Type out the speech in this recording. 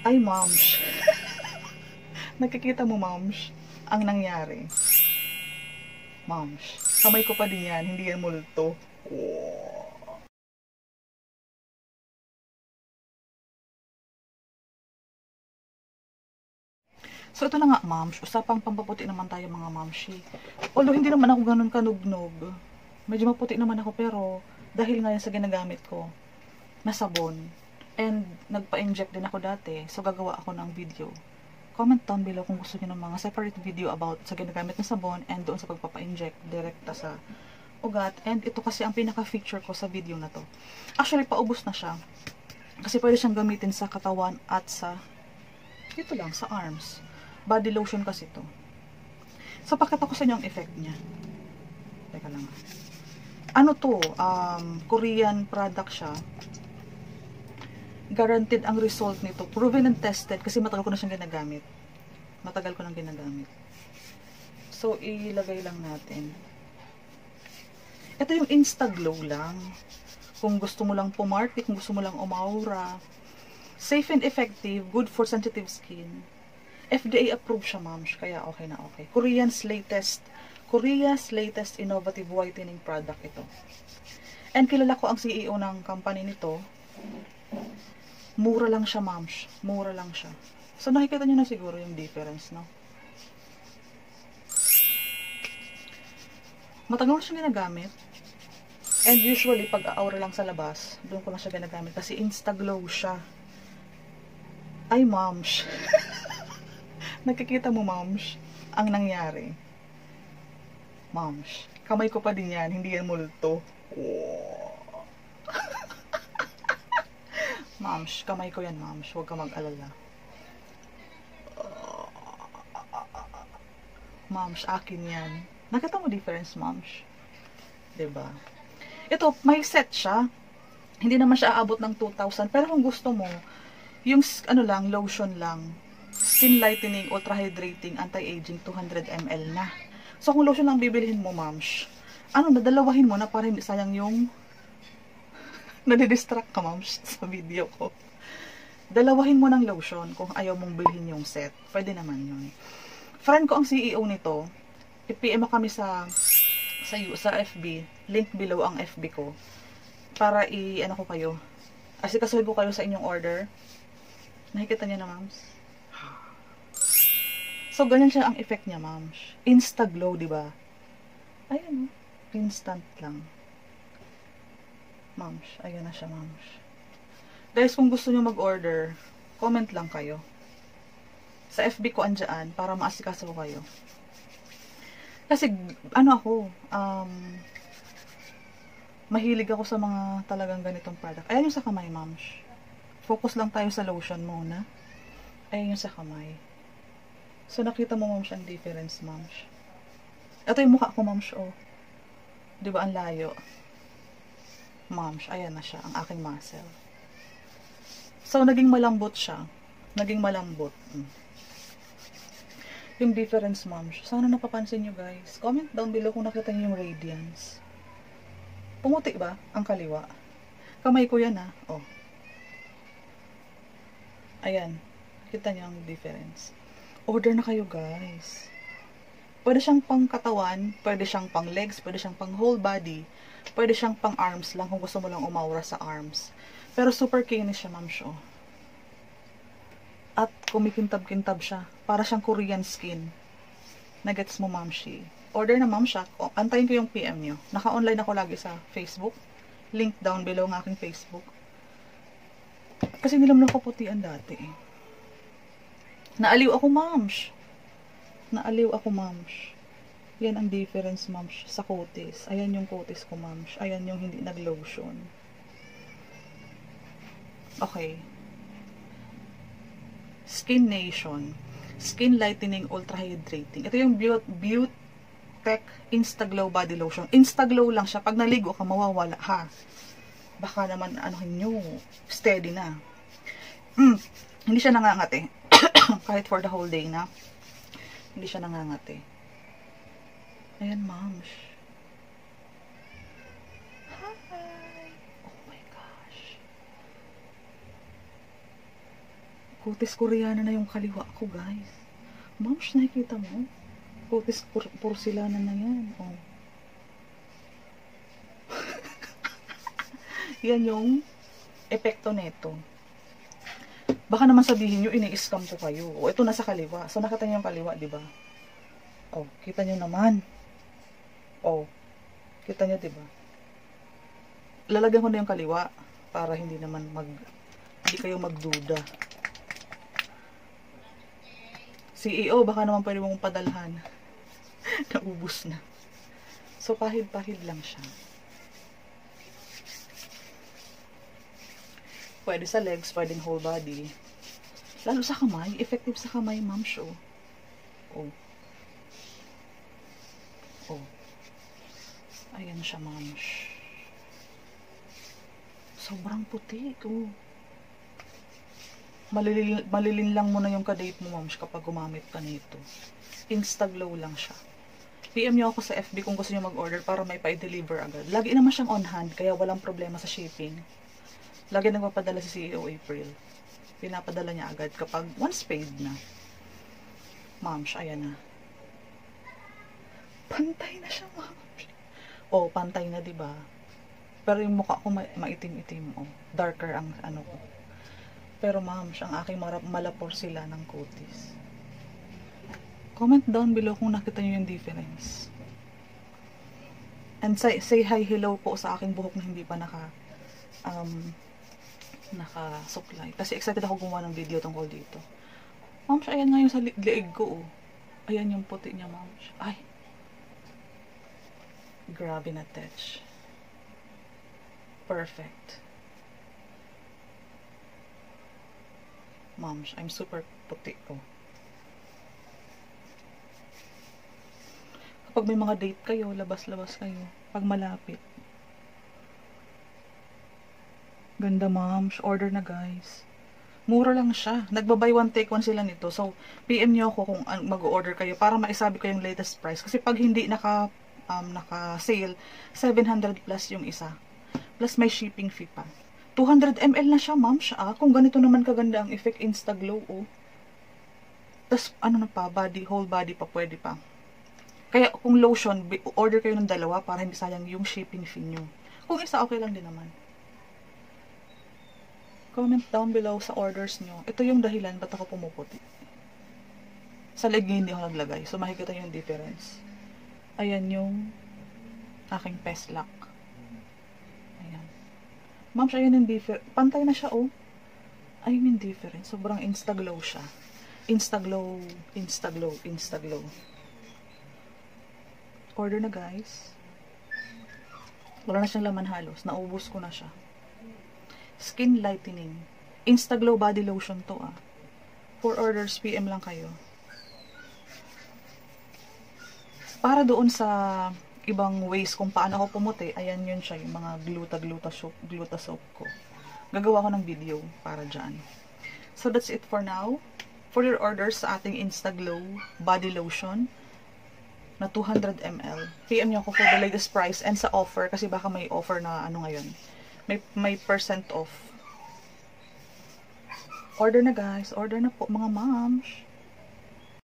Ay, moms. Nakikita mo, moms, ang nangyari. Moms, kamay ko pa din yan, hindi yan multo. Oh. So, ito na nga, moms. Usapang pampaputi naman tayo, mga momshi. Although, hindi naman ako ganun kanugnog. Medyo maputi naman ako, pero dahil nga yan sa ginagamit ko na sabon. And, nagpa-inject din ako dati. So, gagawa ako ng video. Comment down below kung gusto niyo ng mga separate video about sa ginagamit na sabon and doon sa pagpapa-inject direkta sa ugat. And ito kasi ang pinaka-feature ko sa video na to. Actually, paubos na siya. Kasi pwede siyang gamitin sa katawan at sa, ito lang, sa arms. Body lotion kasi to. So, pakita ko sa inyo ang effect niya. Teka lang. Ano to? Korean product siya. Guaranteed ang result nito. Proven and tested kasi matagal ko na siyang ginagamit. Matagal ko nang ginagamit. So, ilagay lang natin. Ito yung Instaglow lang. Kung gusto mo lang pumarty, kung gusto mo lang umaura. Safe and effective, good for sensitive skin. FDA approved siya, moms, kaya okay na okay. Korea's latest innovative whitening product ito. And kilala ko ang CEO ng company nito. Mura lang siya, moms. Mura lang siya. So, nakikita nyo na siguro yung difference, no? Matagal ko siyang ginagamit. And usually, pag aura lang sa labas, doon ko lang siya ginagamit. Kasi Instaglow siya. Ay, moms. Nakikita mo, moms, ang nangyari. Moms, kamay ko pa din yan, hindi yan multo. Oh. Moms, kamay ko yan, moms. Huwag ka mag-alala. Moms, akin yan. Nakita mo difference, moms? Diba? Ito, may set siya. Hindi naman siya aabot ng 2,000. Pero kung gusto mo, yung ano lang, lotion lang. Skin lightening, ultra hydrating, anti-aging, 200 ml na. So, kung lotion lang bibilihin mo, moms, nadalawahin mo na para hindi sayang yung nadidistract ka, moms, sa video ko. Dalawahin mo ng lotion kung ayaw mong bilhin yung set. Pwede naman yun. Friend ko ang CEO nito. I-PM mo kami sa FB. Link below ang FB ko. Para ano ko kayo. Asikasuhin ko kayo sa inyong order. Nakikita niyo na, moms? So, ganyan siya ang effect niya, moms. Instaglow, diba? Ayan, instant lang. Moms, ayan na siya, moms. Guys, kung gusto nyo mag-order, comment lang kayo. Sa FB ko andyan, para maasikaso ko kayo. Kasi, mahilig ako sa mga talagang ganitong product. Ayan yung sa kamay, moms. Focus lang tayo sa lotion muna. Ayan yung sa kamay. So, nakita mo, moms, ang difference, moms. Ito yung mukha ko, moms, oh. Diba, ang layo? Moms, ayan na siya, ang aking muscle. So, naging malambot siya. Naging malambot. Yung difference, moms. Sana napapansin nyo, guys. Comment down below kung nakita nyo yung radiance. Pumuti ba ang kaliwa? Kamay ko yan, ha. Oh. Ayan. Kita nyo ang difference. Order na kayo, guys. Pwede siyang pang katawan, pwede siyang pang legs, pwede siyang pang whole body, pwede siyang pang arms lang kung gusto mo lang umaura sa arms. Pero super kinis siya, moms, oh. At kumikintab-kintab siya. Para siyang Korean skin. Nagets mo, momshi. Order na, mom, siya. Antayin ko yung PM nyo. Naka-online ako lagi sa Facebook. Link down below ng aking Facebook. Kasi nilam na ko putian dati. Naaliw ako, moms. Naaliw ako, moms. Yan ang difference, moms, sa kutis. Ayan yung kutis ko, moms. Ayan yung hindi nag-lotion. Okay. Skin Nation. Skin Lightening Ultra Hydrating. Ito yung Beautech Instaglow Body Lotion. Instaglow lang siya. Pag naligo ka, mawawala, ha? Baka naman, nyo, steady na. Hindi siya nangangati. Kahit for the whole day na. Hindi siya nangangati. Ayan, moms. Hi! Oh my gosh. Kutis Koreana na yung kaliwa ko, guys. Moms, nakikita mo? Kutis porcelana na yan. Oh. Yan yung epekto nito. Baka naman sabihin nyo, ini-scam ko kayo. O, ito nasa kaliwa. So, nakita nyo yung kaliwa, di ba? O, kita nyo naman. O, kita nyo, di ba? Lalagyan ko na yung kaliwa para hindi kayo magduda. CEO, baka naman pwede mong padalhan. Naubos na. So, pahid-pahid lang siya. Pwede sa legs, pwedeng whole body. Lalo sa kamay, effective sa kamay, ma'am, show. Oh. Oh. Ayan siya, ma'am. Sobrang puti, oh. Malilin lang muna yung kadate mo, ma'am, kapag gumamit ka nito. Instaglow lang siya. PM nyo ako sa FB kung gusto nyo mag-order para may pa-deliver agad. Lagi naman siyang on hand, kaya walang problema sa shipping. Lagi nagpapadala si CEO April. Pinapadala niya agad kapag once paid na. Ma'am, ayan na. Pantay na siya, ma'am. Oh, pantay na, diba? Pero yung mukha ko maitim-itim, oh. Darker ang ano ko. Pero ma'am, ang aking malapor sila ng kutis. Comment down below kung nakita nyo yung difference. And say hi, hello po sa aking buhok na hindi pa naka-supply. Kasi excited ako gumawa ng video tungkol dito. Ma'am, ayan nga yung sa leeg ko, oh. Ayan yung puti niya, ma'am. Ay. Grabe na touch. Perfect. Ma'am, I'm super puti ko. Kapag may mga date kayo, labas-labas kayo. Pag malapit. Ganda, ma'am. Order na, guys. Mura lang siya. Nagba-buy one take one sila nito. So, PM nyo ako kung mag-order kayo para maisabi ko yung latest price. Kasi pag hindi naka-sale, 700 plus yung isa. Plus may shipping fee pa. 200 ml na siya, ma'am. Kung ganito naman kaganda ang effect Instaglow, oh. Tapos, ano na pa, whole body pa, pwede pa. Kaya, kung lotion, order kayo ng dalawa para hindi sayang yung shipping fee nyo. Kung isa, okay lang din naman. Comment down below sa orders nyo. Ito yung dahilan ba't ako pumuputi. Sa leg hindi ako naglagay. So, makikita nyo yung difference. Ayan yung aking peslak. Ayan. Ma'am, ayan yung difference. Pantay na siya, oh. Ayan yung difference. Sobrang instaglow siya. Instaglow, instaglow, instaglow. Order na, guys. Wala na siyang laman halos. Naubos ko na siya. Skin lightening. Instaglow body lotion to, ah. For orders, PM lang kayo. Para doon sa ibang ways kung paano ako pumuti, ayan yun siya, yung mga gluta soap ko. Gagawa ko ng video para dyan. So, that's it for now. For your orders sa ating Instaglow body lotion na 200 ml. PM nyo ako for the latest price and sa offer, kasi baka may offer na ano ngayon. May percent off. Order na, guys. Order na po, mga moms.